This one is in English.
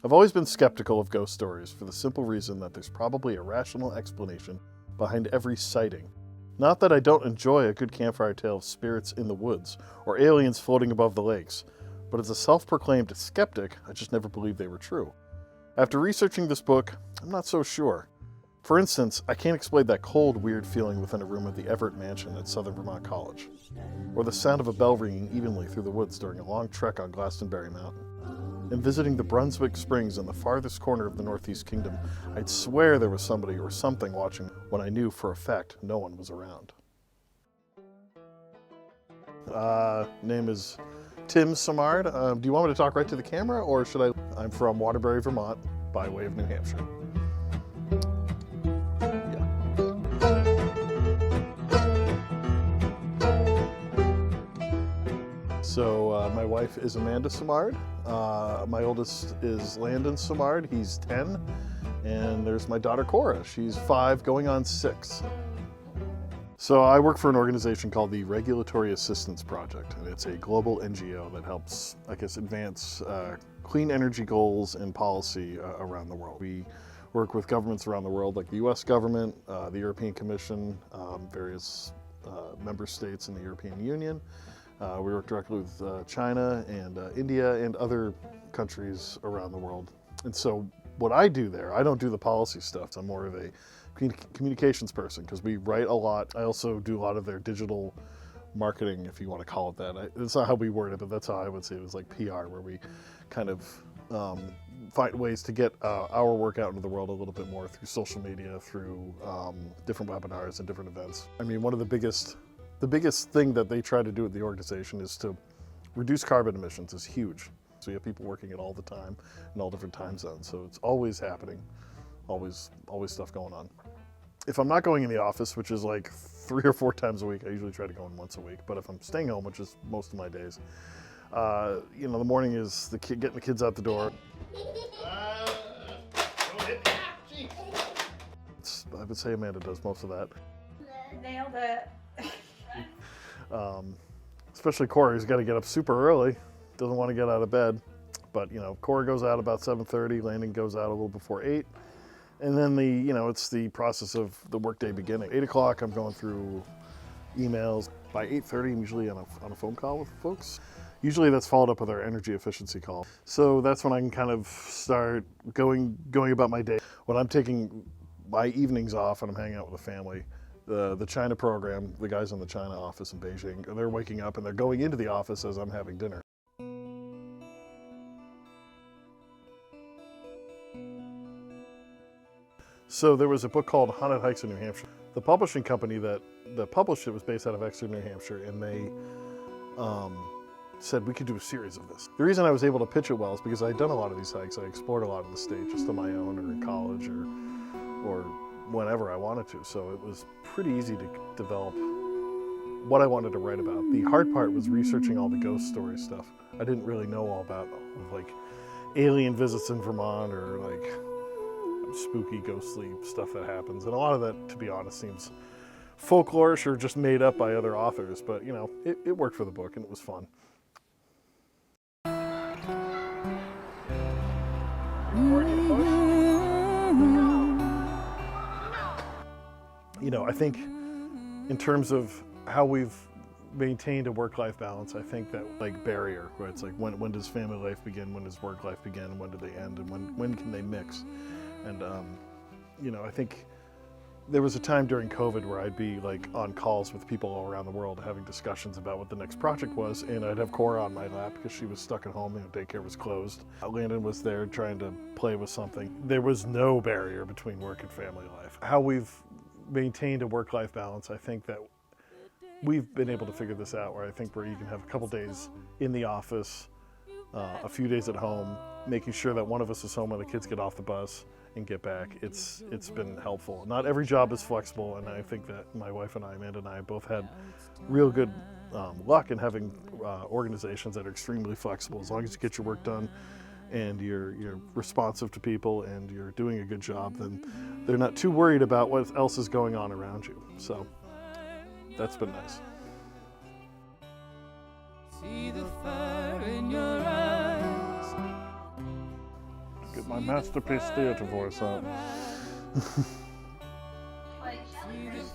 I've always been skeptical of ghost stories for the simple reason that there's probably a rational explanation behind every sighting. Not that I don't enjoy a good campfire tale of spirits in the woods or aliens floating above the lakes, but as a self-proclaimed skeptic, I just never believed they were true. After researching this book, I'm not so sure. For instance, I can't explain that cold, weird feeling within a room of the Everett Mansion at Southern Vermont College, or the sound of a bell ringing evenly through the woods during a long trek on Glastonbury Mountain. In visiting the Brunswick Springs in the farthest corner of the Northeast Kingdom, I'd swear there was somebody or something watching when I knew for a fact no one was around. Name is Tim Simard. Do you want me to talk right to the camera, or should I? I'm from Waterbury, Vermont, by way of New Hampshire. So my wife is Amanda Simard. My oldest is Landon Simard. He's 10. And there's my daughter Cora. She's 5, going on 6. So I work for an organization called the Regulatory Assistance Project. And it's a global NGO that helps, advance clean energy goals and policy around the world. We work with governments around the world, like the US government, the European Commission, various member states in the European Union. We work directly with China and India and other countries around the world. And so what I do there, I don't do the policy stuff. I'm more of a communications person because we write a lot. I also do a lot of their digital marketing, if you want to call it that. That's not how we word it, but that's how I would say it was like PR, where we kind of find ways to get our work out into the world a little bit more through social media, through different webinars and different events. I mean, one of the biggest thing that they try to do at the organization is to reduce carbon emissions. Is huge. So you have people working it all the time in all different time zones. So it's always happening, always stuff going on. If I'm not going in the office, which is like 3 or 4 times a week, I usually try to go in once a week. But if I'm staying home, which is most of my days, the morning is getting the kids out the door. I would say Amanda does most of that. Nailed it. Especially Corey, who's got to get up super early, doesn't want to get out of bed. But Corey goes out about 7:30, Landon goes out a little before 8, and then it's the process of the workday beginning. 8 o'clock, I'm going through emails. By 8:30, I'm usually on a phone call with folks. Usually that's followed up with our energy efficiency call. So that's when I can kind of start going about my day. When I'm taking my evenings off and I'm hanging out with the family, the China program, the guys in the China office in Beijing, they're waking up and they're going into the office as I'm having dinner. So there was a book called Haunted Hikes in New Hampshire. The publishing company that published it was based out of Exeter, New Hampshire, and they said we could do a series of this. The reason I was able to pitch it well is because I'd done a lot of these hikes. I explored a lot of the state just on my own, or in college, or whenever I wanted to. So it was pretty easy to develop what I wanted to write about. The hard part was researching all the ghost story stuff. I didn't really know all about like alien visits in Vermont or like spooky, ghostly stuff that happens. And a lot of that, to be honest, seems folklorish or just made up by other authors. But it worked for the book and it was fun. I think in terms of how we've maintained a work-life balance, I think that barrier, where it's like when does family life begin, when does work life begin, when do they end, and when can they mix? And I think there was a time during COVID where I'd be on calls with people all around the world having discussions about what the next project was, and I'd have Cora on my lap because she was stuck at home, daycare was closed. Landon was there trying to play with something. There was no barrier between work and family life. How we've maintained a work-life balance, I think that we've been able to figure this out, where you can have a couple days in the office, a few days at home, making sure that one of us is home when the kids get off the bus and get back. It's been helpful. Not every job is flexible, and I think that my wife and I, Amanda and I, both had real good luck in having organizations that are extremely flexible. As long as you get your work done and you're responsive to people and you're doing a good job, then they're not too worried about what else is going on around you. So that's been nice. See the fire in your eyes. Get my masterpiece theater voice out. like jellyfish.